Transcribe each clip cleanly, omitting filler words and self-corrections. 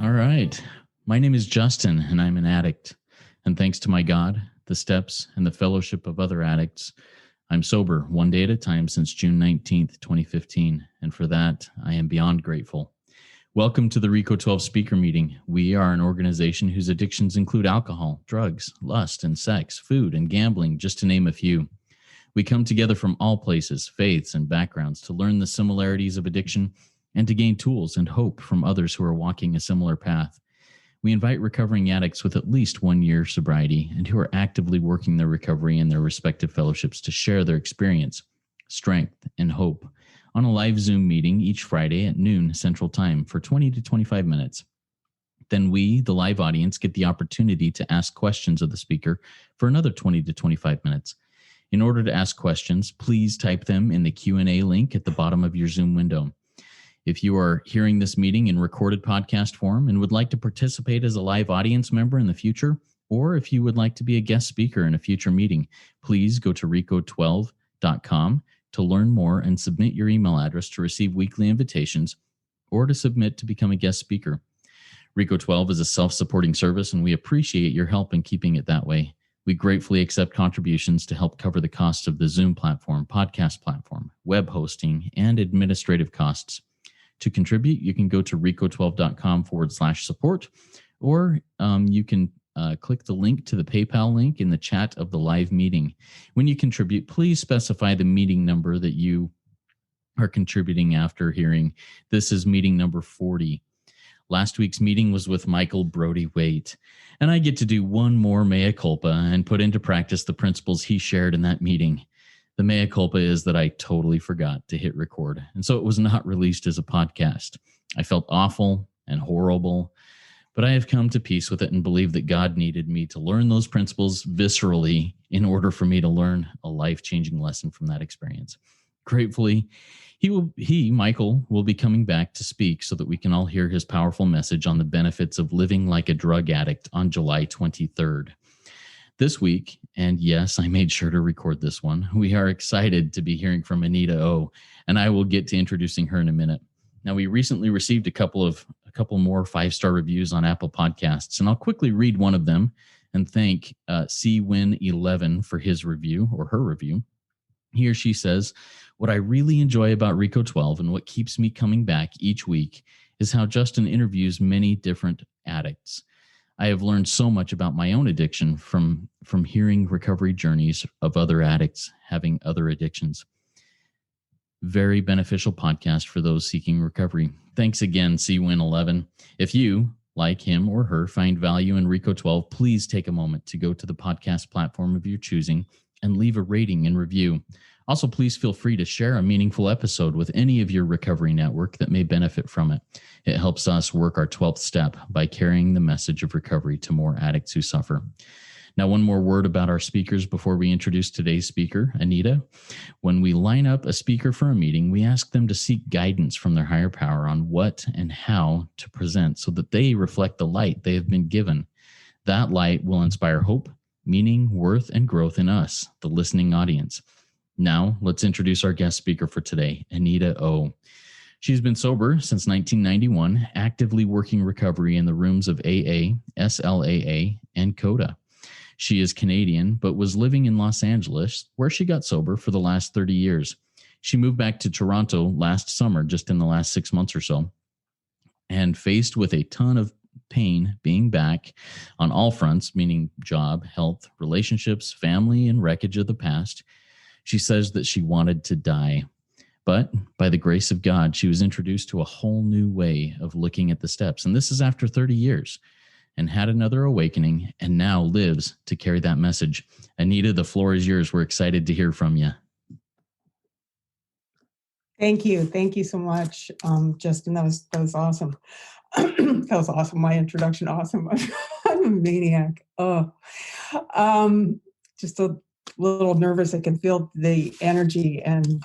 All right. My name is Justin, and I'm an addict. And thanks to my God, the steps, and the fellowship of other addicts, I'm sober one day at a time since June 19th, 2015. And for that, I am beyond grateful. Welcome to the RICO 12 speaker meeting. We are an organization whose addictions include alcohol, drugs, lust, and sex, food, and gambling, just to name a few. We come together from all places, faiths, and backgrounds to learn the similarities of addiction and to gain tools and hope from others who are walking a similar path. We invite recovering addicts with at least 1 year sobriety and who are actively working their recovery in their respective fellowships to share their experience, strength, and hope on a live Zoom meeting each Friday at noon Central Time for 20 to 25 minutes. Then we, the live audience, get the opportunity to ask questions of the speaker for another 20 to 25 minutes. In order to ask questions, please type them in the Q&A link at the bottom of your Zoom window. If you are hearing this meeting in recorded podcast form and would like to participate as a live audience member in the future, or if you would like to be a guest speaker in a future meeting, please go to rico12.com to learn more and submit your email address to receive weekly invitations or to submit to become a guest speaker. RICO 12 is a self-supporting service, and we appreciate your help in keeping it that way. We gratefully accept contributions to help cover the costs of the Zoom platform, podcast platform, web hosting, and administrative costs. To contribute, you can go to rico12.com/support, or you can click the link to the PayPal link in the chat of the live meeting. When you contribute, please specify the meeting number that you are contributing after hearing. This is meeting number 40. Last week's meeting was with Michael Brody Waite, and I get to do one more mea culpa and put into practice the principles he shared in that meeting. The mea culpa is that I totally forgot to hit record, and so it was not released as a podcast. I felt awful and horrible, but I have come to peace with it and believe that God needed me to learn those principles viscerally in order for me to learn a life-changing lesson from that experience. Gratefully, Michael, will be coming back to speak so that we can all hear his powerful message on the benefits of living like a drug addict on July 23rd. This week, and yes, I made sure to record this one, we are excited to be hearing from Anita O, and I will get to introducing her in a minute. Now, we recently received a couple more 5-star reviews on Apple Podcasts, and I'll quickly read one of them and thank CWin11 for his review, or her review. He or she says, "What I really enjoy about RICO 12 and what keeps me coming back each week is how Justin interviews many different addicts. I have learned so much about my own addiction from hearing recovery journeys of other addicts having other addictions. Very beneficial podcast for those seeking recovery. Thanks again, CWin11. If you, like him or her, find value in RICO 12, please take a moment to go to the podcast platform of your choosing and leave a rating and review. Also, please feel free to share a meaningful episode with any of your recovery network that may benefit from it. It helps us work our 12th step by carrying the message of recovery to more addicts who suffer." Now, one more word about our speakers before we introduce today's speaker, Anita. When we line up a speaker for a meeting, we ask them to seek guidance from their higher power on what and how to present so that they reflect the light they have been given. That light will inspire hope, meaning, worth, and growth in us, the listening audience. Now, let's introduce our guest speaker for today, Anita O. She's been sober since 1991, actively working recovery in the rooms of AA, SLAA, and CODA. She is Canadian, but was living in Los Angeles, where she got sober for the last 30 years. She moved back to Toronto last summer, just in the last 6 months or so, and faced with a ton of pain being back on all fronts, meaning job, health, relationships, family, and wreckage of the past. She says that she wanted to die, but by the grace of God, she was introduced to a whole new way of looking at the steps. And this is after 30 years, and had another awakening, and now lives to carry that message. Anita, the floor is yours. We're excited to hear from you. Thank you. Thank you so much, Justin. That was awesome. That was awesome. My introduction, awesome. I'm a maniac. Just a little nervous. I can feel the energy, and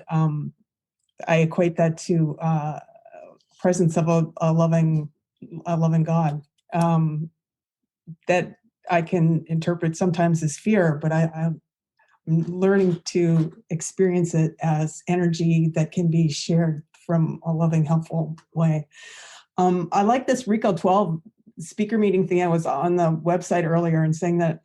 I equate that to presence of a loving God that I can interpret sometimes as fear, but I'm learning to experience it as energy that can be shared from a loving, helpful way. I like this RICO 12 speaker meeting thing. I was on the website earlier and saying that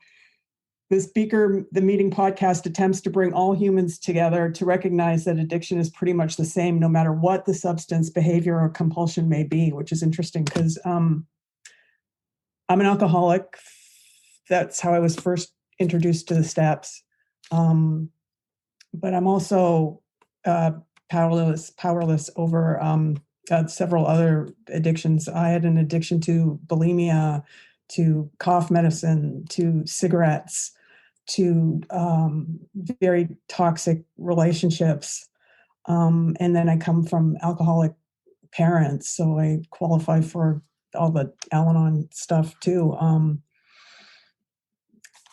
the meeting podcast attempts to bring all humans together to recognize that addiction is pretty much the same, no matter what the substance, behavior, or compulsion may be, which is interesting because I'm an alcoholic. That's how I was first introduced to the steps. But I'm also powerless over several other addictions. I had an addiction to bulimia, to cough medicine, to cigarettes, to very toxic relationships. And then I come from alcoholic parents, so I qualify for all the Al-Anon stuff too.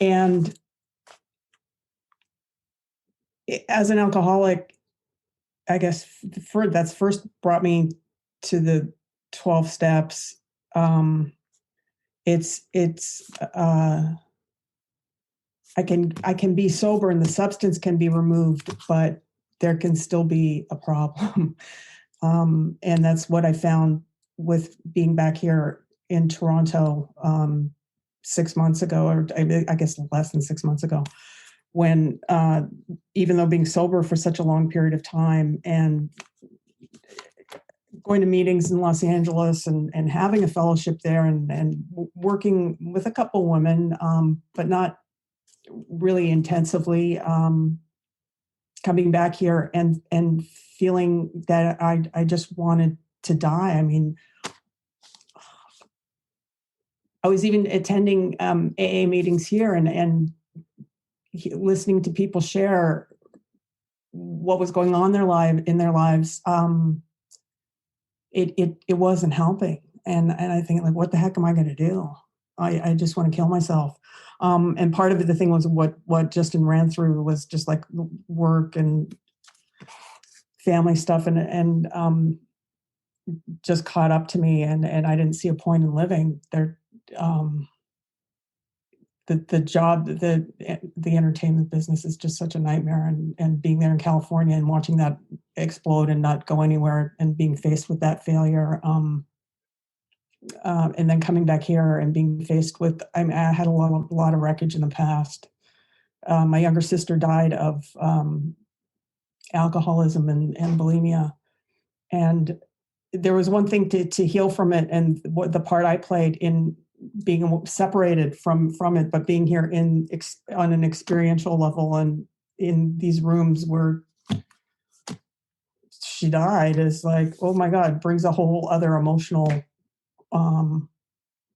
And as an alcoholic, I guess that's first brought me to the 12 steps. It's I can be sober and the substance can be removed, but there can still be a problem. And that's what I found with being back here in Toronto 6 months ago, or I guess less than 6 months ago, when even though being sober for such a long period of time and going to meetings in Los Angeles and having a fellowship there and working with a couple women, but not really intensively, coming back here and feeling that I just wanted to die. I mean, I was even attending AA meetings here and listening to people share what was going on in their lives. It wasn't helping, and I think, like, what the heck am I going to do? I just want to kill myself. And part of it, the thing was what Justin ran through was just like work and family stuff, and just caught up to me, and I didn't see a point in living there. The job, the entertainment business is just such a nightmare, and being there in California and watching that explode and not go anywhere and being faced with that failure, and then coming back here and being faced with, I had a lot of wreckage in the past. My younger sister died of alcoholism and bulimia, and there was one thing to heal from it, and what the part I played in being separated from it, but being here on an experiential level and in these rooms where she died is like, oh my God, brings a whole other emotional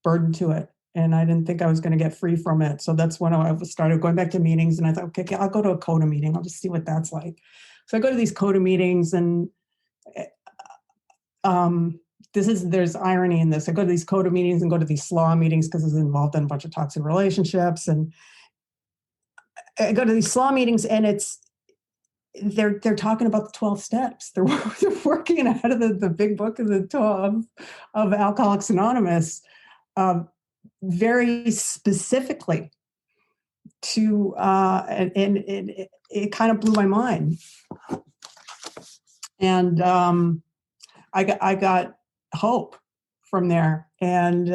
burden to it. And I didn't think I was going to get free from it. So that's when I started going back to meetings, and I thought, okay, I'll go to a CODA meeting. I'll just see what that's like. So I go to these CODA meetings, and there's irony in this. I go to these CODA meetings and go to these SLAA meetings because I was involved in a bunch of toxic relationships. And I go to these SLAA meetings, and they're talking about the 12 steps. They're working out of the big book of the 12 of Alcoholics Anonymous, very specifically and it kind of blew my mind. And I got hope from there, and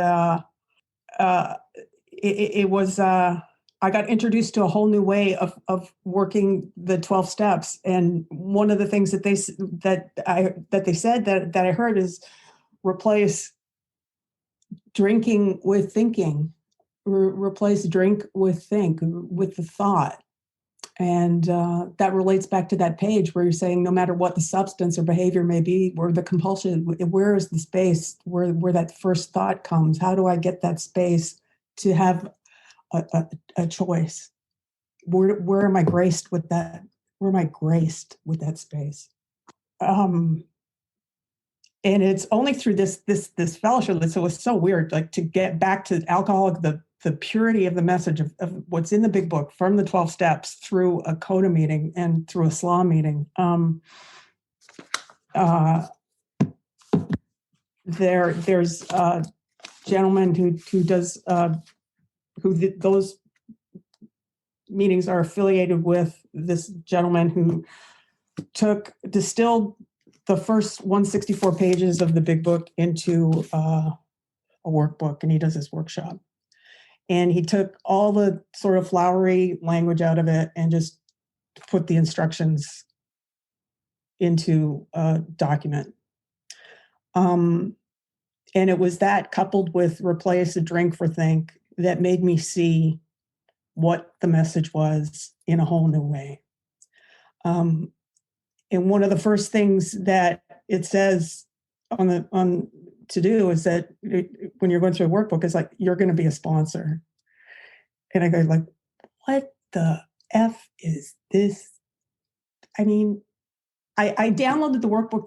it was I got introduced to a whole new way of working the 12 steps. And one of the things that they said that I heard is replace drinking with thinking, replace drink with the thought. And that relates back to that page where you're saying, no matter what the substance or behavior may be, where the compulsion, where is the space where that first thought comes? How do I get that space to have a choice? Where am I graced with that? Where am I graced with that space? And it's only through this fellowship that, so it was so weird, like, to get back to alcoholic, the purity of the message of what's in the big book from the 12 steps through a CODA meeting and through a SLAA meeting. There's a gentleman who does those meetings are affiliated with, this gentleman who distilled the first 164 pages of the big book into a workbook, and he does his workshop. And he took all the sort of flowery language out of it and just put the instructions into a document. And it was that, coupled with replace a drink for think, that made me see what the message was in a whole new way. And one of the first things that it says on to do is that when you're going through a workbook, is like, you're going to be a sponsor. And I go like, what the F is this? I mean, I downloaded the workbook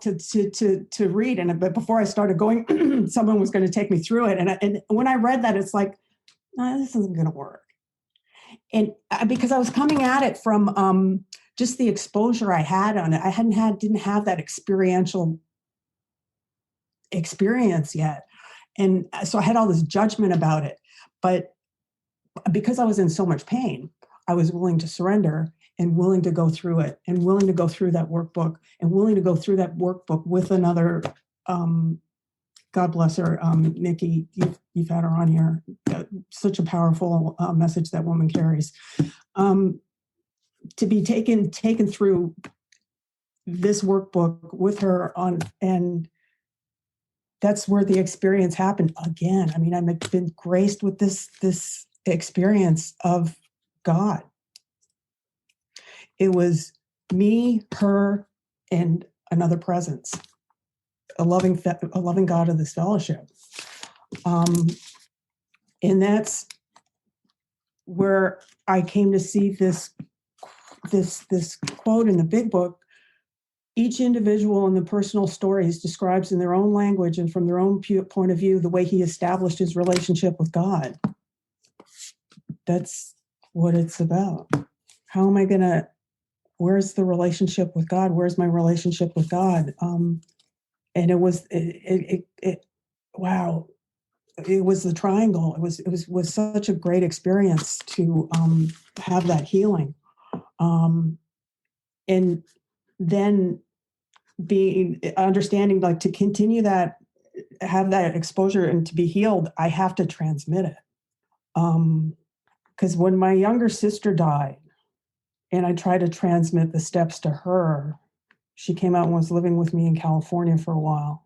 to read, but before I started going, someone was going to take me through it. And when I read that, it's like, no, this isn't going to work. And because I was coming at it from just the exposure I had on it, didn't have that experiential experience yet. And so I had all this judgment about it. But because I was in so much pain, I was willing to surrender and willing to go through it, and willing to go through that workbook, and willing to go through that workbook with another, God bless her, Nikki, you've had her on here. Such a powerful message that woman carries. To be taken through this workbook with her on, and that's where the experience happened again. I mean, I've been graced with this experience of God. It was me, her, and another presence, a loving God of this fellowship. And that's where I came to see this quote in the big book. Each individual in the personal stories describes in their own language and from their own point of view the way he established his relationship with God. That's what it's about. How am I going to, where's the relationship with God? Where's my relationship with God? And it was, wow, it was the triangle. It was such a great experience to have that healing. And then understanding, like, to continue that, have that exposure and to be healed, I have to transmit it. Because when my younger sister died and I tried to transmit the steps to her, she came out and was living with me in California for a while.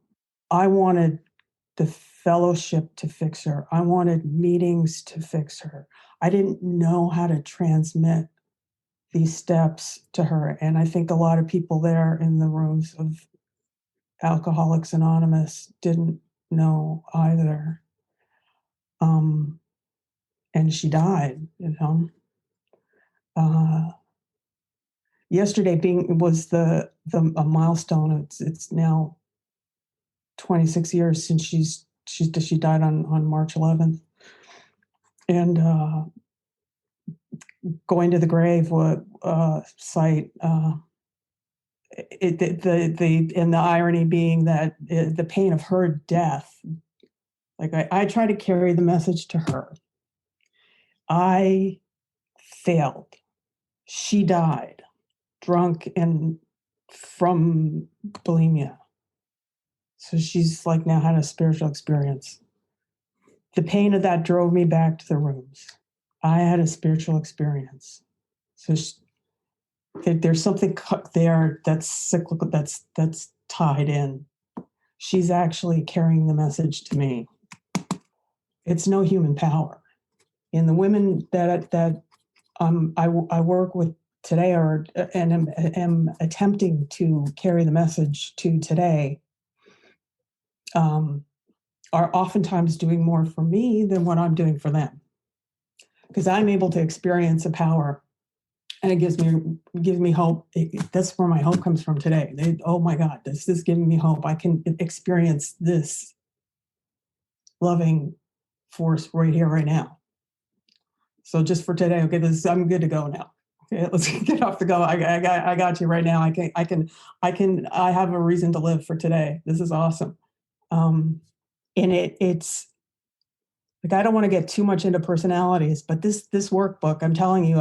I wanted the fellowship to fix her. I wanted meetings to fix her. I didn't know how to transmit these steps to her. And I think a lot of people there in the rooms of Alcoholics Anonymous didn't know either. And she died, yesterday was a milestone. It's now 26 years since she died on March 11th. And going to the grave site, and the irony being that the pain of her death, like I try to carry the message to her. I failed. She died drunk and from bulimia. So she's like now had a spiritual experience. The pain of that drove me back to the rooms. I had a spiritual experience. So there's something there that's cyclical, that's tied in. She's actually carrying the message to me. It's no human power. And the women that I work with today and am attempting to carry the message to today, are oftentimes doing more for me than what I'm doing for them. Because I'm able to experience a power, and it gives me hope. That's where my hope comes from today. Oh my God, this is giving me hope. I can experience this loving force right here, right now. So just for today, okay, I'm good to go now. Okay, let's get off the go. I got you right now. I have a reason to live for today. This is awesome. And it's like, I don't want to get too much into personalities, but this workbook, I'm telling you,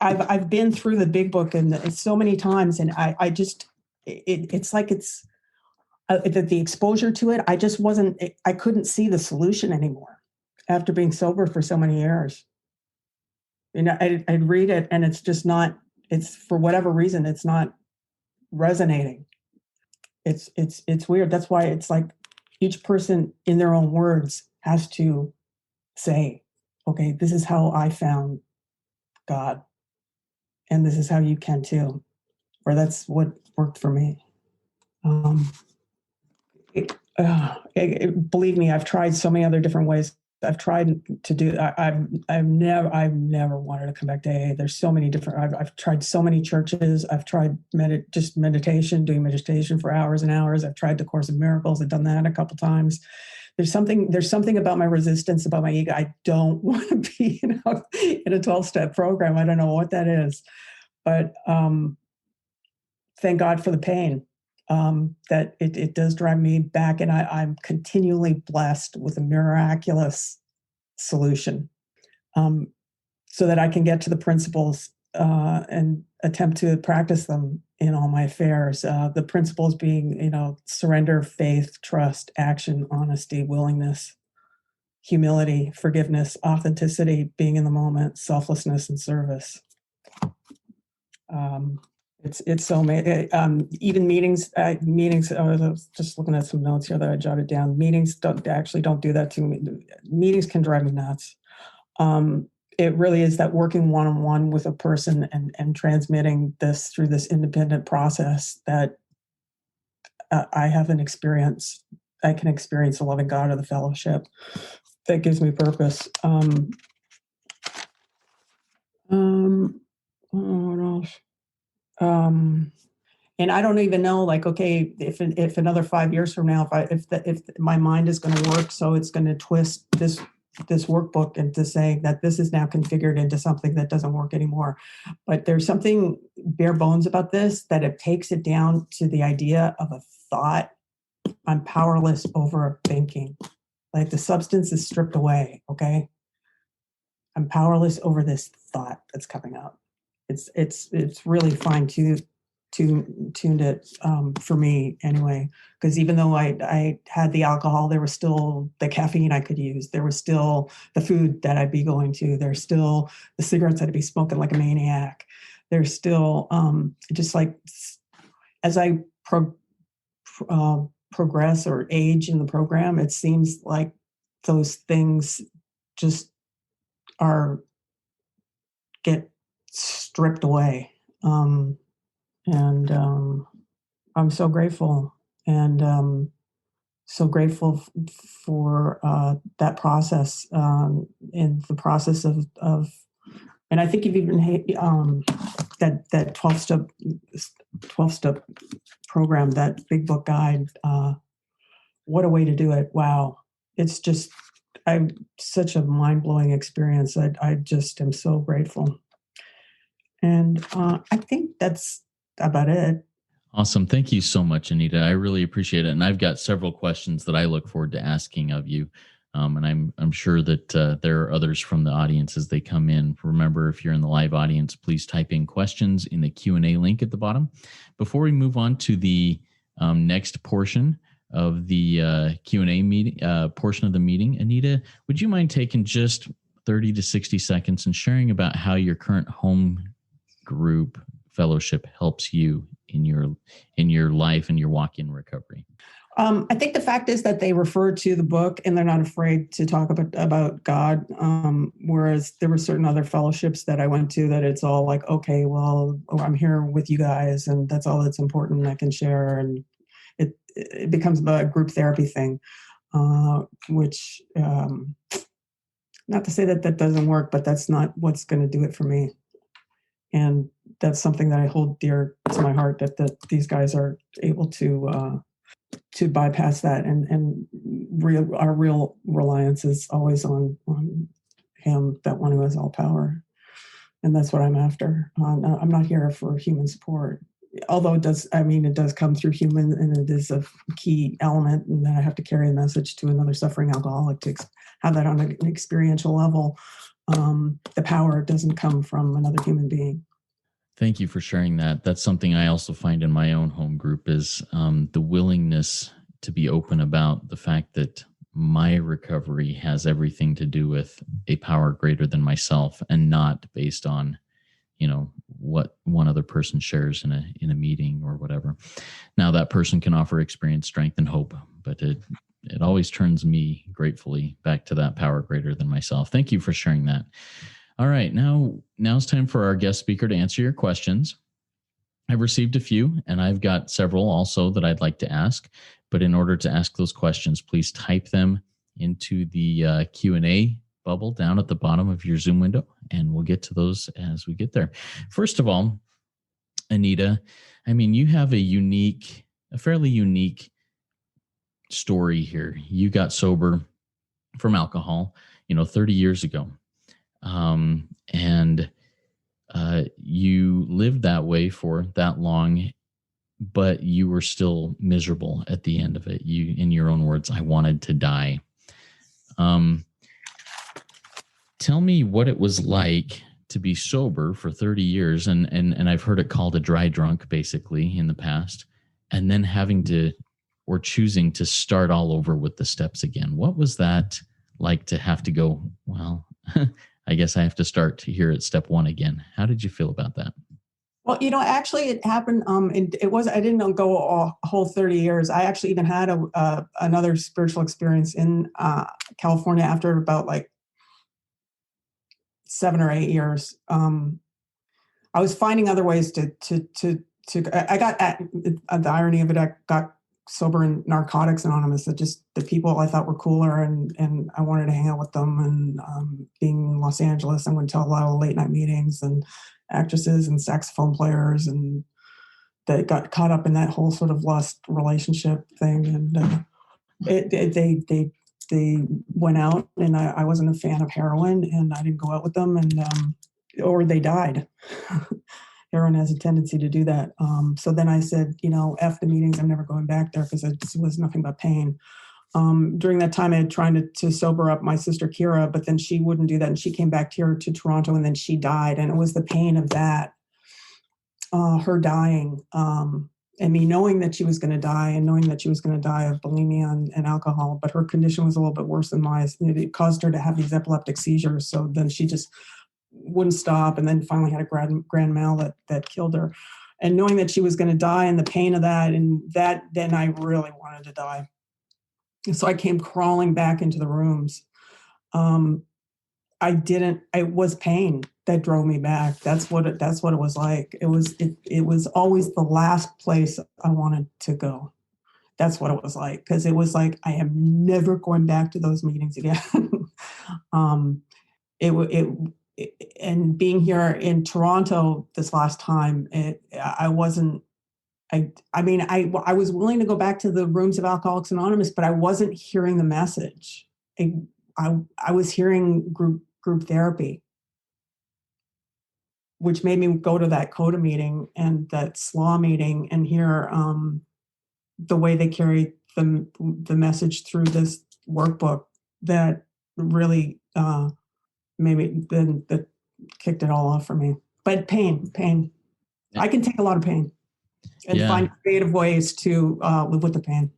I've been through the big book and so many times, and I just, it's like it's the exposure to it. I couldn't see the solution anymore after being sober for so many years. I'd read it and it's just not, it's for whatever reason, it's not resonating. It's weird. That's why it's like each person in their own words has to say, okay, this is how I found God. And this is how you can too. Or that's what worked for me. Believe me, I've tried so many other different ways. I've tried to do. I've never wanted to come back to AA. There's so many different. I've tried so many churches. I've tried meditation, doing meditation for hours and hours. I've tried the Course in Miracles. I've done that a couple times. There's something about my resistance, about my ego. I don't want to be, in a 12-step program. I don't know what that is, but thank God for the pain. That it does drive me back, and I'm continually blessed with a miraculous solution, so that I can get to the principles and attempt to practice them in all my affairs. The principles being, surrender, faith, trust, action, honesty, willingness, humility, forgiveness, authenticity, being in the moment, selflessness, and service. It's so many, even meetings, I was just looking at some notes here that I jotted down. Meetings don't do that to me. Meetings can drive me nuts. It really is that working one-on-one with a person and transmitting this through this independent process that I have an experience. I can experience the loving God of the fellowship that gives me purpose. What else? And I don't even know, like, okay, if another 5 years from now, if my mind is going to work, so it's going to twist this workbook into saying that this is now configured into something that doesn't work anymore. But there's something bare bones about this, that it takes it down to the idea of a thought. I'm powerless over thinking. Like the substance is stripped away. Okay. I'm powerless over this thought that's coming up. It's really fine-tuned it for me anyway, because even though I had the alcohol, there was still the caffeine I could use. There was still the food that I'd be going to. There's still the cigarettes I'd be smoking like a maniac. There's still just like as I progress or age in the program, it seems like those things just get stripped away. And I'm so grateful, and so grateful for that process, in the process of and I think you've even that 12-step program, that big book guide. What a way to do it. Wow. It's just such a mind-blowing experience. I just am so grateful. And I think that's about it. Awesome. Thank you so much, Anita. I really appreciate it. And I've got several questions that I look forward to asking of you. And I'm sure that there are others from the audience as they come in. Remember, if you're in the live audience, please type in questions in the Q&A link at the bottom. Before we move on to the next portion of the Q&A meeting, portion of the meeting, Anita, would you mind taking just 30 to 60 seconds and sharing about how your current home group fellowship helps you in your life and your walk in recovery? I think the fact is that they refer to the book and they're not afraid to talk about God. Whereas there were certain other fellowships that I went to that it's all like, okay, well, I'm here with you guys and that's all that's important I can share. And it becomes a group therapy thing, which, not to say that doesn't work, but that's not what's going to do it for me. And that's something that I hold dear to my heart, that these guys are able to bypass that, and our real reliance is always on him, that one who has all power. And that's what I'm after. I'm not here for human support, although it does come through human, and it is a key element, and that I have to carry a message to another suffering alcoholic to have that on an experiential level. The power doesn't come from another human being. Thank you for sharing that. That's something I also find in my own home group is the willingness to be open about the fact that my recovery has everything to do with a power greater than myself and not based on, what one other person shares in a meeting or whatever. Now that person can offer experience, strength, and hope, but it always turns me gratefully back to that power greater than myself. Thank you for sharing that. All right, now it's time for our guest speaker to answer your questions. I've received a few, and I've got several also that I'd like to ask. But in order to ask those questions, please type them into the Q&A bubble down at the bottom of your Zoom window, and we'll get to those as we get there. First of all, Anita, you have a fairly unique story here. You got sober from alcohol, 30 years ago. And you lived that way for that long, but you were still miserable at the end of it. You, in your own words, I wanted to die. Tell me what it was like to be sober for 30 years. And I've heard it called a dry drunk basically in the past, and then having to, or choosing to start all over with the steps again. What was that like to have to go, well, I guess I have to start here at step one again? How did you feel about that? Well, actually it happened. And I didn't go a whole 30 years. I actually even had another spiritual experience in California after about like 7 or 8 years. I was finding other ways to I got at the irony of it. I got sober in Narcotics Anonymous. That just the people I thought were cooler, and I wanted to hang out with them. And being in Los Angeles, I went to a lot of late night meetings and actresses and saxophone players, and they got caught up in that whole sort of lust relationship thing. And they went out, and I wasn't a fan of heroin, and I didn't go out with them, and or they died. Heroin has a tendency to do that. So then I said, F the meetings, I'm never going back there, because it just was nothing but pain. During that time, I had tried to sober up my sister Kira, but then she wouldn't do that, and she came back here to Toronto, and then she died, and it was the pain of that, her dying, and me knowing that she was going to die, and knowing that she was going to die of bulimia and alcohol, but her condition was a little bit worse than mine. It caused her to have these epileptic seizures, so then she just wouldn't stop, and then finally had a grand mal that killed her. And knowing that she was going to die, and the pain of that, and that, then I really wanted to die. So I came crawling back into the rooms. It was pain that drove me back. That's what it was like. It was always the last place I wanted to go. That's what it was like, because it was like, I am never going back to those meetings again. And being here in Toronto this last time, I wasn't. I was willing to go back to the rooms of Alcoholics Anonymous, but I wasn't hearing the message. I was hearing group therapy, which made me go to that COdA meeting and that SLAA meeting and hear the way they carry the message through this workbook that really maybe that kicked it all off for me. But pain. Yeah. I can take a lot of pain and find creative ways to live with the pain.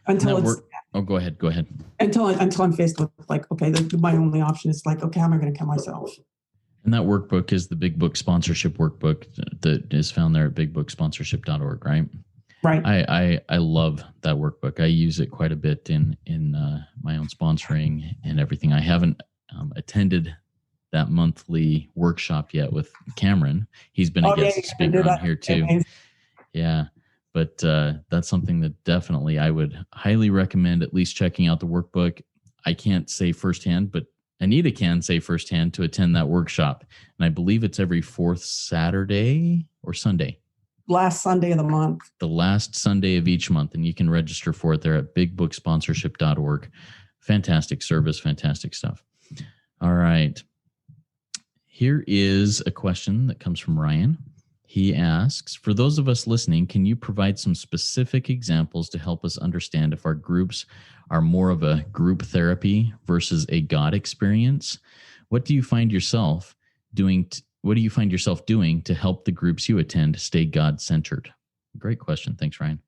Until it's go ahead. Until I'm faced with like, okay, my only option is like, okay, how am I going to kill myself? And that workbook is the Big Book Sponsorship Workbook that is found there at bigbookssponsorship.org, right? Right. I love that workbook. I use it quite a bit in my own sponsoring and everything. I haven't attended that monthly workshop yet with Cameron. He's been a guest speaker on here too. Yeah. But that's something that definitely I would highly recommend at least checking out the workbook. I can't say firsthand, but Anita can say firsthand to attend that workshop. And I believe it's every fourth Saturday or Sunday. Last Sunday of the month. The last Sunday of each month. And you can register for it there at bigbookssponsorship.org. Fantastic service, fantastic stuff. All right. Here is a question that comes from Ryan. He asks, for those of us listening, can you provide some specific examples to help us understand if our groups are more of a group therapy versus a God experience? What do you find yourself doing what do you find yourself doing to help the groups you attend stay God-centered? Great question. Thanks, Ryan.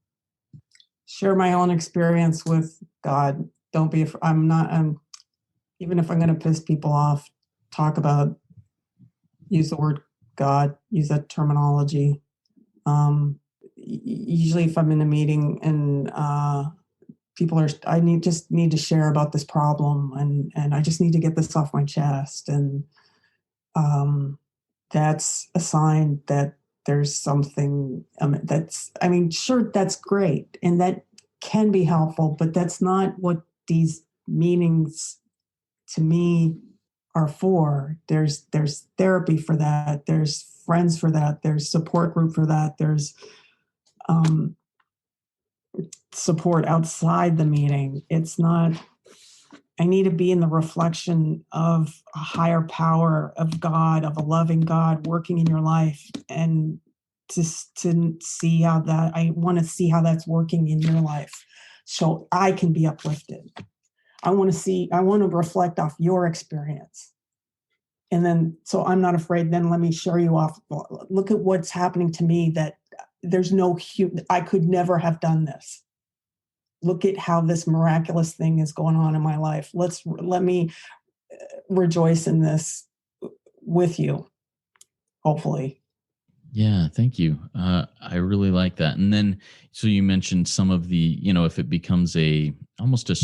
Share my own experience with God. Don't be afraid. Even if I'm going to piss people off, use the word God, use that terminology. Usually if I'm in a meeting and just need to share about this problem, and I just need to get this off my chest. And that's a sign that there's something sure, that's great. And that can be helpful, but that's not what these meetings to me are for. There's therapy for that. There's friends for that. There's support group for that. There's support outside the meeting. It's not, I need to be in the reflection of a higher power of God, of a loving God working in your life, and to see how that, I want to see how that's working in your life so I can be uplifted. I want to reflect off your experience. And then, so I'm not afraid, then let me show you off. Look at what's happening to me, that I could never have done this. Look at how this miraculous thing is going on in my life. Let me rejoice in this with you, hopefully. Yeah, thank you. I really like that. And then, so you mentioned some of the, if it becomes almost a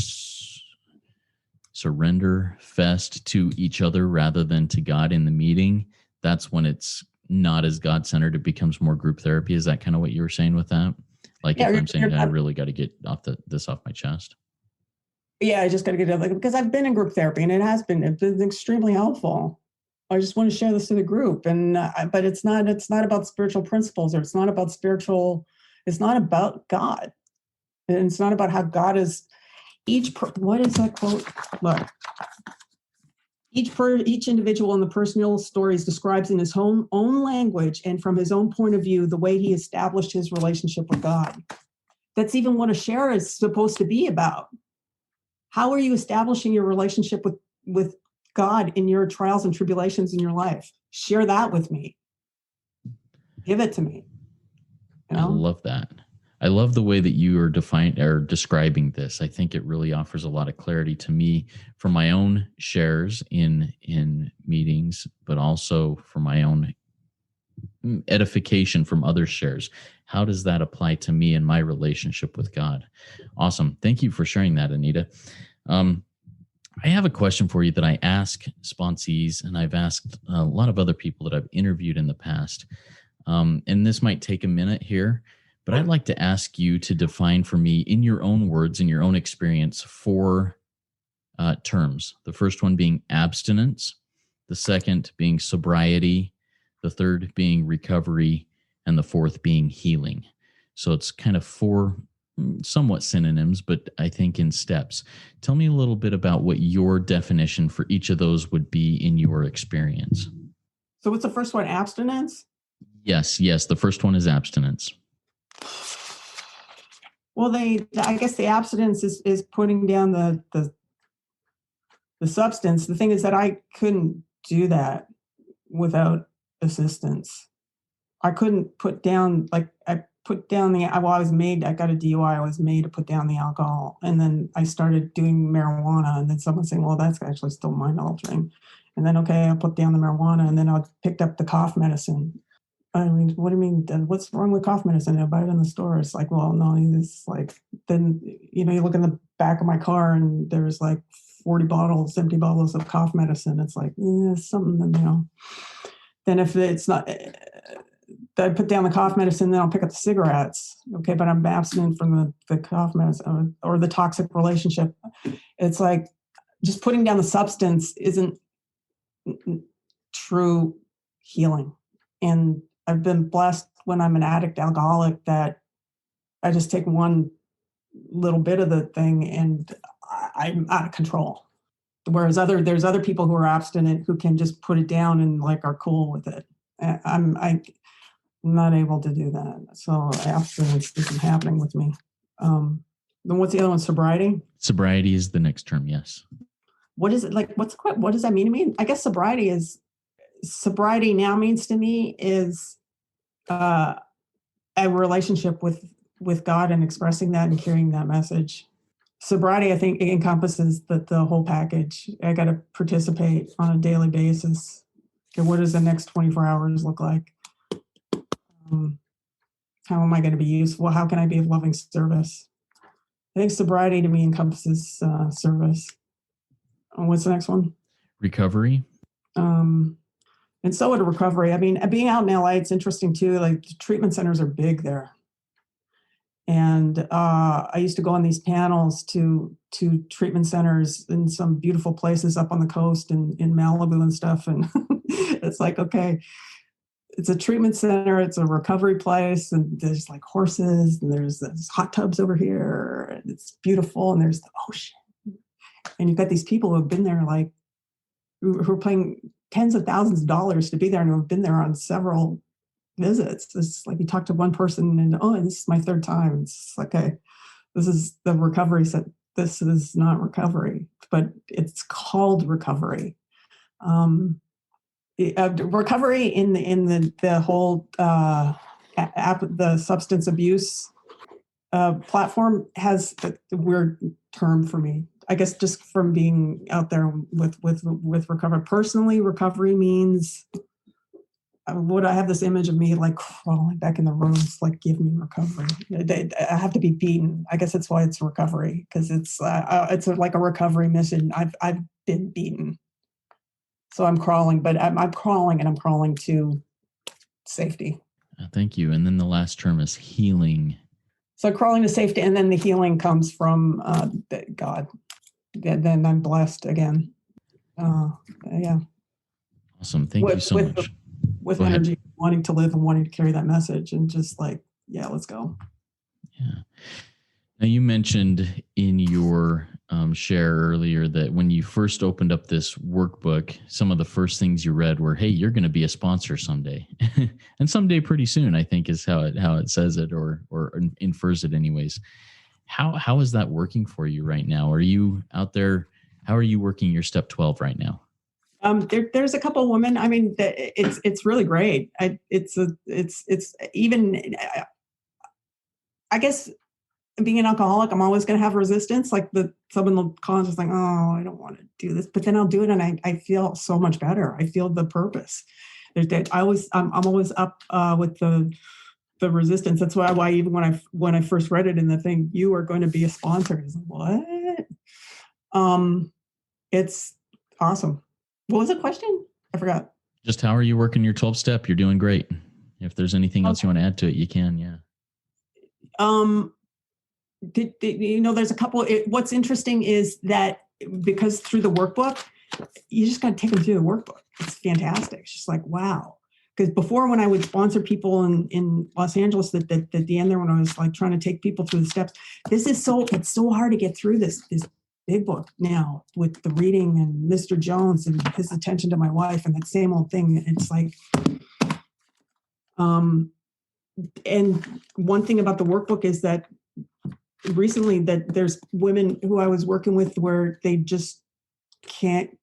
surrender fest to each other rather than to God in the meeting, that's when it's not as God-centered. It becomes more group therapy. Is that kind of what you were saying with that? Like, yeah, if I'm saying I really got to get this off my chest. Yeah, I just got to get it, because I've been in group therapy and it's been extremely helpful. I just want to share this to the group, but it's not about spiritual principles, or it's not about God, and it's not about how God is. What is that quote? Look. Each individual in the personal stories describes in his own language and from his own point of view the way he established his relationship with God. That's even what a share is supposed to be about. How are you establishing your relationship with God in your trials and tribulations in your life? Share that with me. Give it to me. I love that. I love the way that you are describing this. I think it really offers a lot of clarity to me for my own shares in meetings, but also for my own edification from other shares. How does that apply to me and my relationship with God? Awesome. Thank you for sharing that, Anita. I have a question for you that I ask sponsees, and I've asked a lot of other people that I've interviewed in the past. And this might take a minute here, but I'd like to ask you to define for me, in your own words, in your own experience, 4 terms. The first one being abstinence, the second being sobriety, the third being recovery, and the fourth being healing. So it's kind of 4 somewhat synonyms, but I think in steps. Tell me a little bit about what your definition for each of those would be in your experience. So what's the first one? Abstinence? Yes. The first one is abstinence. Well, I guess the abstinence is putting down the substance. The thing is that I couldn't do that without assistance. I couldn't put down, I got a DUI. I was made to put down the alcohol. And then I started doing marijuana, and then someone saying, well, that's actually still mind altering. And then, okay, I put down the marijuana, and then I picked up the cough medicine. I mean, what do you mean? What's wrong with cough medicine? I buy it in the store. It's like, well, no, it's like, then, you look in the back of my car and there's like 40 empty bottles of cough medicine. It's like, something, then if it's not, I put down the cough medicine, then I'll pick up the cigarettes. Okay. But I'm abstinent from the cough medicine or the toxic relationship. It's like just putting down the substance isn't true healing. And I've been blessed when I'm an addict alcoholic that I just take one little bit of the thing and I'm out of control. Whereas there's other people who are abstinent who can just put it down and are cool with it. I'm not able to do that. So abstinence isn't happening with me. Then what's the other one? Sobriety? Sobriety is the next term. Yes. What is it like? What does that mean to me? I guess sobriety is sobriety now means to me is a relationship with God and expressing that and carrying that message. Sobriety, I think, encompasses the whole package. I got to participate on a daily basis. Okay, what does the next 24 hours look like? How am I going to be useful? How can I be of loving service? I think sobriety to me encompasses service. What's the next one? Recovery. And so would a recovery. I mean, being out in LA, it's interesting too. Like the treatment centers are big there. And I used to go on these panels to treatment centers in some beautiful places up on the coast in Malibu and stuff. And it's like, okay, it's a treatment center, it's a recovery place, and there's like horses, and there's hot tubs over here, and it's beautiful, and there's the ocean. And you've got these people who have been there, like, who are paying tens of thousands of dollars to be there and who have been there on several visits. It's like you talk to one person and, oh, this is my third time. It's like, okay, this is the recovery set. This is not recovery, but it's called recovery. Recovery in the whole the substance abuse platform has a weird term for me. I guess just from being out there with recovery. Personally, recovery means would I have this image of me like crawling back in the rooms, like give me recovery. I have to be beaten. I guess that's why it's recovery, because it's like a recovery mission. I've been beaten, so I'm crawling, but I'm crawling, and I'm crawling to safety. Thank you. And then the last term is healing. So crawling to safety, and then the healing comes from God. Then I'm blessed again. Yeah. Awesome. Thank you so much. With energy, wanting to live and wanting to carry that message, and just like, yeah, let's go. Yeah. Now, you mentioned in your share earlier that when you first opened up this workbook, some of the first things you read were, hey, you're going to be a sponsor someday. And someday pretty soon, I think, is how it says it or infers it anyways. How is that working for you right now? Are you out there? How are you working your step 12 right now? There's a couple of women. I mean, it's really great. It's even, I guess, being an alcoholic, I'm always going to have resistance. Like someone will call and just like, oh, I don't want to do this, but then I'll do it, and I feel so much better. I feel the purpose. I'm always up with the resistance. That's why even when I first read it in the thing, you are going to be a sponsor. I was like, what? It's awesome. What was the question? I forgot. Just how are you working your 12 step? You're doing great. If there's anything else you want to add to it, you can. Yeah. There's a couple. What's interesting is that because through the workbook, you just got to take them through the workbook. It's fantastic. It's just like, wow. Because before, when I would sponsor people in Los Angeles, at the end there, when I was like trying to take people through the steps, it's so hard to get through this big book now with the reading and Mr. Jones and his attention to my wife and that same old thing. It's like, and one thing about the workbook is that recently that there's women who I was working with where they just can't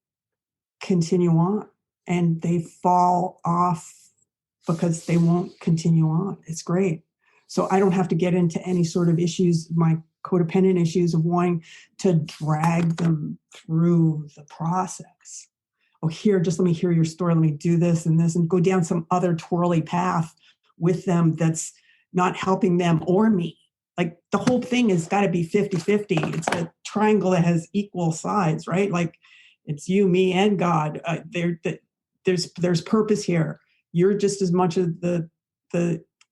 continue on, and they fall off because they won't continue on. It's great. So I don't have to get into any sort of issues, my codependent issues of wanting to drag them through the process. Oh, just let me hear your story. Let me do this and this, and go down some other twirly path with them that's not helping them or me. Like the whole thing has got to be 50-50. It's a triangle that has equal sides, right? Like it's you, me, and God. There's purpose here. You're just as much of the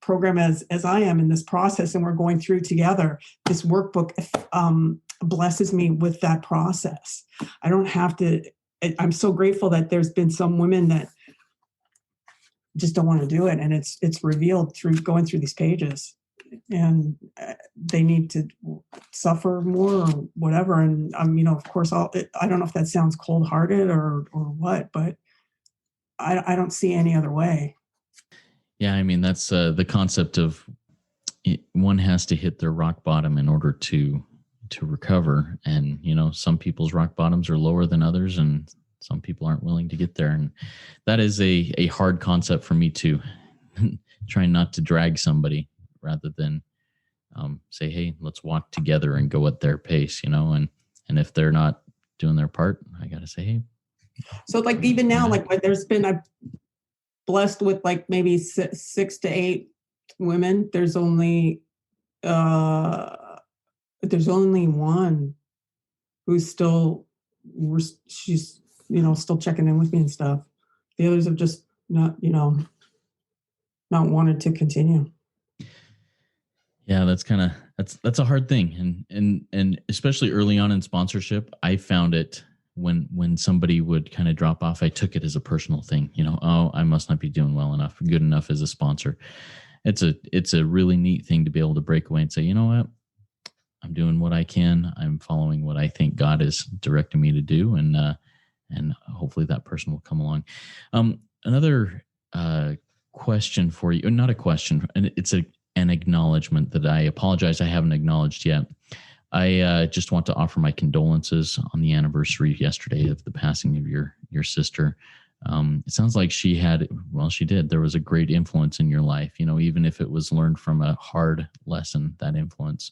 program as I am in this process, and we're going through together. This workbook blesses me with that process. I don't have to. I'm so grateful that there's been some women that just don't want to do it, and it's revealed through going through these pages, and they need to suffer more or whatever. And of course, I don't know if that sounds cold-hearted or what, but I don't see any other way. Yeah, I mean, that's the concept of one has to hit their rock bottom in order to recover. And, some people's rock bottoms are lower than others. And some people aren't willing to get there. And that is a hard concept for me too. Trying not to drag somebody rather than say, hey, let's walk together and go at their pace, and if they're not doing their part, I got to say, hey. So like even now, like I'm blessed with like maybe 6 to 8 women. There's only one who's she's still checking in with me and stuff. The others have just not wanted to continue. Yeah, that's a hard thing, and especially early on in sponsorship, I found it when somebody would kind of drop off, I took it as a personal thing. Oh, I must not be doing well enough, good enough as a sponsor. It's a really neat thing to be able to break away and say, you know what, I'm doing what I can. I'm following what I think God is directing me to do, and hopefully that person will come along. Another question for you, not a question, and it's an acknowledgement that I apologize I haven't acknowledged yet. I just want to offer my condolences on the anniversary yesterday of the passing of your sister. It sounds like she did. There was a great influence in your life, even if it was learned from a hard lesson, that influence.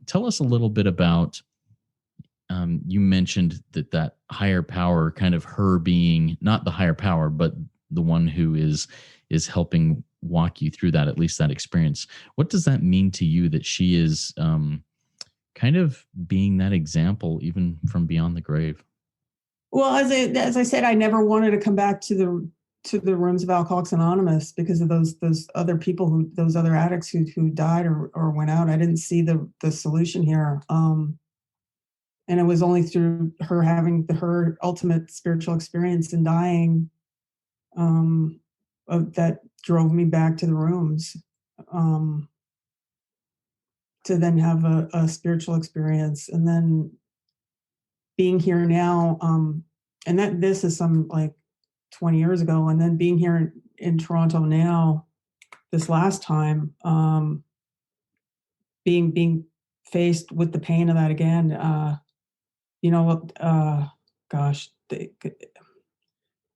Tell us a little bit about, you mentioned that higher power, kind of her being not the higher power, but the one who is helping walk you through that, at least that experience. What does that mean to you that she is kind of being that example, even from beyond the grave? Well, as I said, I never wanted to come back to the rooms of Alcoholics Anonymous because of those other people those other addicts who died or went out. I didn't see the solution here. And it was only through her having her ultimate spiritual experience in dying that drove me back to the rooms to then have a spiritual experience, and then being here now. And that this is some like 20 years ago, and then being here in Toronto now, this last time, being faced with the pain of that again. Gosh,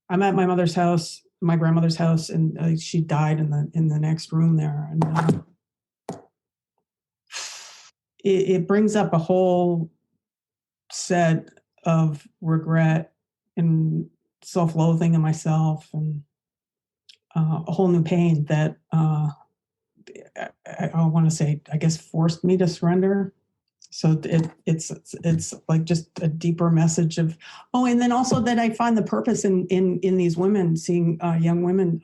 I'm at my mother's house, my grandmother's house, and she died in the next room there, and it brings up a whole set of regret and self-loathing in myself, and a whole new pain that I want to say, I guess, forced me to surrender. So it's like just a deeper message of, and then also that I find the purpose in these women, seeing young women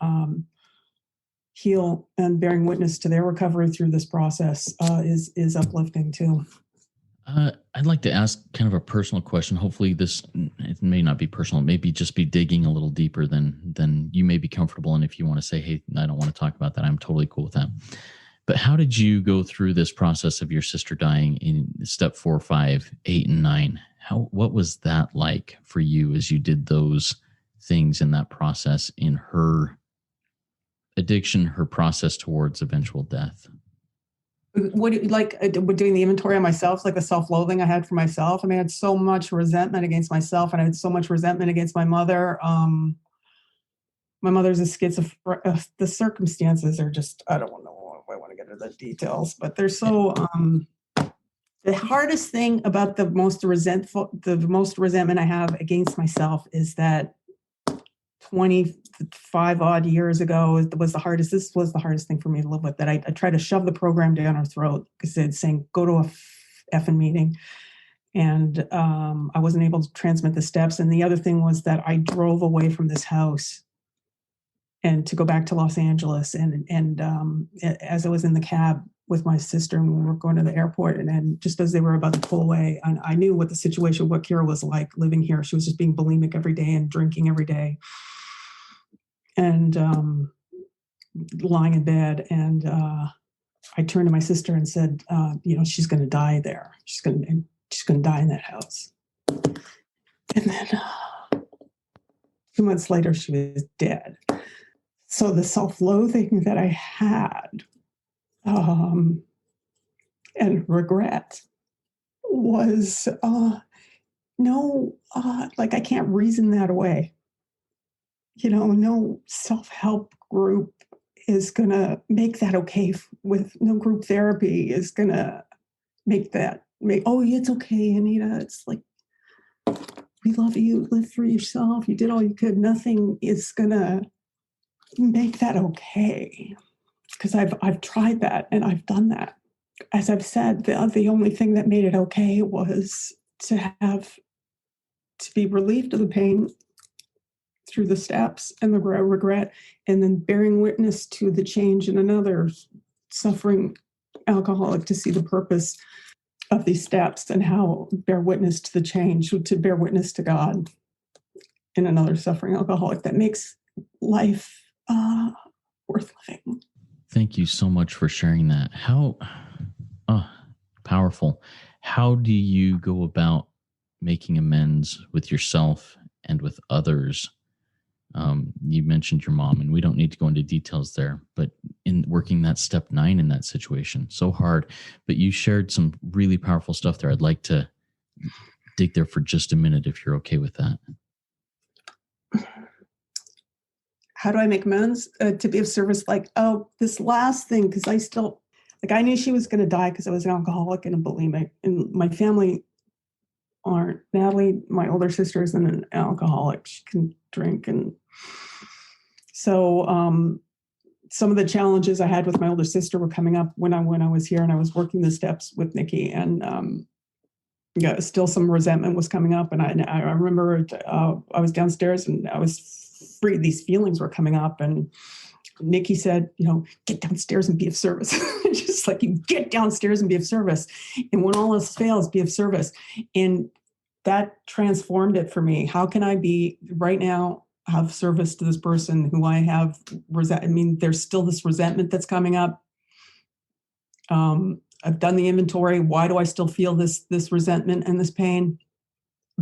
heal and bearing witness to their recovery through this process is uplifting too. I'd like to ask kind of a personal question. Hopefully it may not be personal. It may just be digging a little deeper than you may be comfortable. And if you want to say, hey, I don't want to talk about that, I'm totally cool with that. But how did you go through this process of your sister dying in step 4, 5, 8, and 9? What was that like for you as you did those things in that process, in her addiction, her process towards eventual death? What doing the inventory on myself, like the self-loathing I had for myself. I mean, I had so much resentment against myself, and I had so much resentment against my mother. My mother's a schizophrenic. The circumstances are just, I don't know if I want to get into the details, but they're so. The hardest thing about the most resentment I have against myself is that 25 odd years ago was the hardest. This was the hardest thing for me to live with, that I tried to shove the program down her throat because it's saying, go to a effing meeting. And I wasn't able to transmit the steps. And the other thing was that I drove away from this house and to go back to Los Angeles. And as I was in the cab with my sister and we were going to the airport, and just as they were about to pull away, I knew what Kira was like living here. She was just being bulimic every day and drinking every day. And lying in bed, and I turned to my sister and said, she's going to die there. She's going to die in that house. And then 2 months later, she was dead. So the self-loathing that I had and regret was no, like I can't reason that away. No self-help group is going to make that okay. With no group therapy is going to oh, it's okay, Anita. It's like, we love you, live for yourself. You did all you could. Nothing is going to make that okay. Because I've tried that and I've done that. As I've said, the only thing that made it okay was to be relieved of the pain through the steps and the regret, and then bearing witness to the change in another suffering alcoholic, to see the purpose of these steps and how bear witness to the change, to bear witness to God in another suffering alcoholic. That makes life worth living. Thank you so much for sharing that. How powerful. How do you go about making amends with yourself and with others? You mentioned your mom, and we don't need to go into details there, but in working that step 9 in that situation, so hard, but you shared some really powerful stuff there. I'd like to dig there for just a minute, if you're okay with that. How do I make amends? To be of service, this last thing, because I knew she was going to die because I was an alcoholic and a bulimic, and my family aren't. Natalie, my older sister, isn't an alcoholic. She can drink. And so some of the challenges I had with my older sister were coming up when I was here and I was working the steps with Nikki, and still some resentment was coming up. And I remember I was downstairs and I was free. These feelings were coming up, and Nikki said, get downstairs and be of service. Just like, you get downstairs and be of service. And when all else fails, be of service. And that transformed it for me. How can I be right now, have service to this person who I have there's still this resentment that's coming up. I've done the inventory. Why do I still feel this resentment and this pain?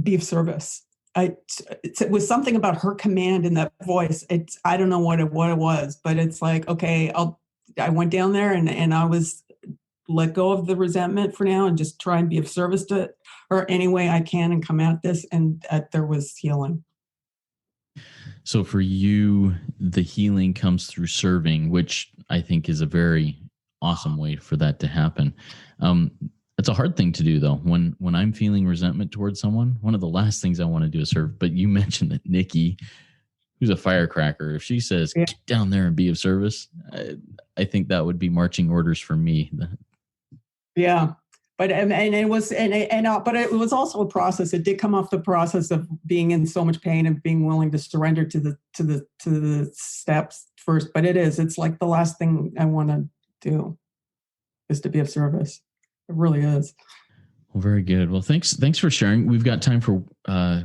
Be of service. It was something about her command in that voice. I don't know what it was, but it's like, okay, I went down there and I was let go of the resentment for now and just try and be of service to her any way I can and come at this. And there was healing. So for you, the healing comes through serving, which I think is a very awesome way for that to happen. It's a hard thing to do, though. When I'm feeling resentment towards someone, one of the last things I want to do is serve. But you mentioned that Nikki, who's a firecracker, if she says, get down there and be of service, I think that would be marching orders for me. Yeah. But it was also a process. It did come off the process of being in so much pain and being willing to surrender to the steps first. But it's like the last thing I want to do is to be of service. It really is. Well, very good. Well, thanks for sharing. We've got time for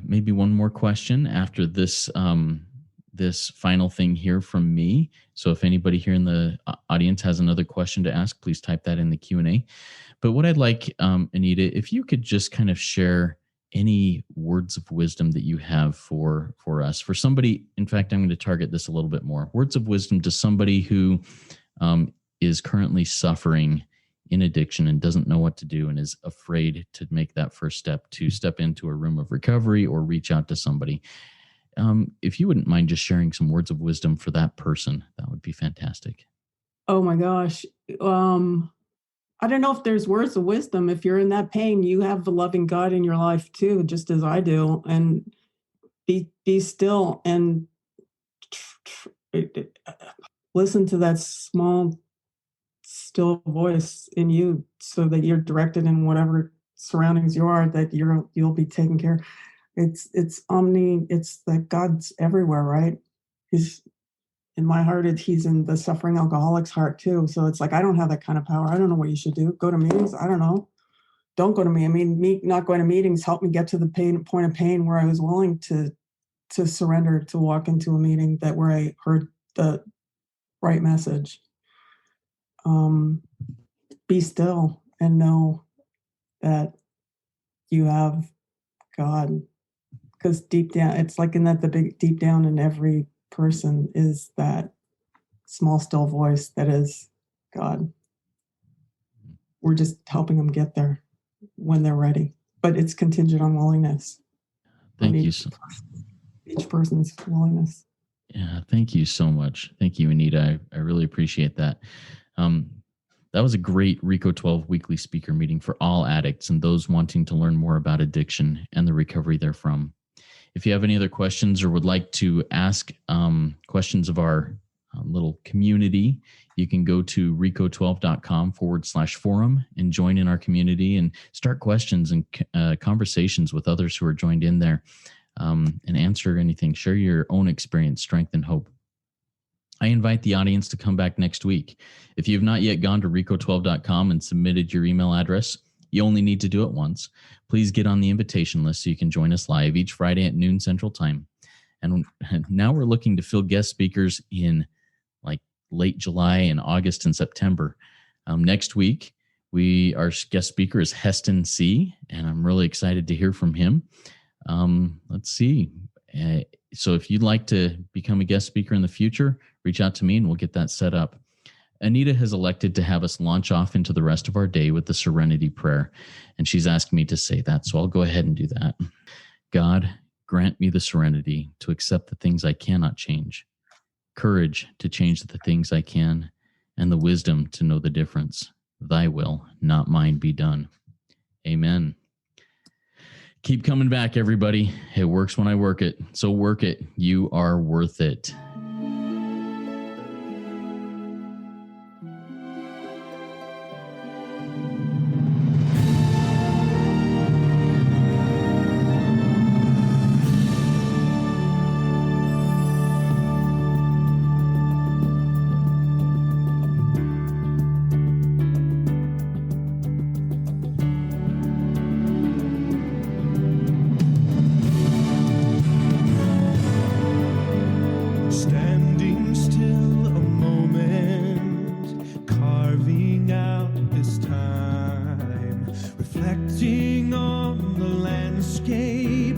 maybe one more question after this this final thing here from me. So if anybody here in the audience has another question to ask, please type that in the Q&A. But what I'd like, Anita, if you could just kind of share any words of wisdom that you have for us, for somebody. In fact, I'm going to target this a little bit more. Words of wisdom to somebody who is currently suffering in addiction and doesn't know what to do and is afraid to make that first step, to step into a room of recovery or reach out to somebody. If you wouldn't mind just sharing some words of wisdom for that person, that would be fantastic. Oh my gosh. I don't know if there's words of wisdom. If you're in that pain, you have the loving God in your life too, just as I do. And be still and listen to that small, still voice in you, so that you're directed in whatever surroundings you are, that you'll be taken care of. It's that God's everywhere, right? He's in my heart. He's in the suffering alcoholic's heart too. So it's like, I don't have that kind of power. I don't know what you should do. Go to meetings? I don't know. Don't go to me. Me not going to meetings helped me get to the point of pain where I was willing to surrender, to walk into a meeting where I heard the right message. Be still and know that you have God. Because deep down, it's like the big deep down in every person is that small, still voice that is God. We're just helping them get there when they're ready. but it's contingent on willingness. Thank you. Each person's willingness. Yeah, thank you so much. Thank you, Anita. I really appreciate that. That was a great RICO 12 weekly speaker meeting for all addicts and those wanting to learn more about addiction and the recovery therefrom. If you have any other questions or would like to ask questions of our little community, you can go to rico12.com/forum and join in our community and start questions and conversations with others who are joined in there, and answer anything. Share your own experience, strength, and hope. I invite the audience to come back next week. If you have not yet gone to rico12.com and submitted your email address, you only need to do it once. Please get on the invitation list so you can join us live each Friday at noon Central Time. And now we're looking to fill guest speakers in like late July and August and September. Next week, our guest speaker is Heston C., and I'm really excited to hear from him. Let's see. So if you'd like to become a guest speaker in the future, reach out to me and we'll get that set up. Anita has elected to have us launch off into the rest of our day with the Serenity Prayer, and she's asked me to say that, so I'll go ahead and do that. God, grant me the serenity to accept the things I cannot change, courage to change the things I can, and the wisdom to know the difference. Thy will, not mine, be done. Amen. Keep coming back, everybody. It works when I work it. So work it. You are worth it.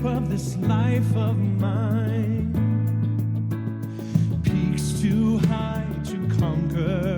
Of this life of mine, peaks too high to conquer.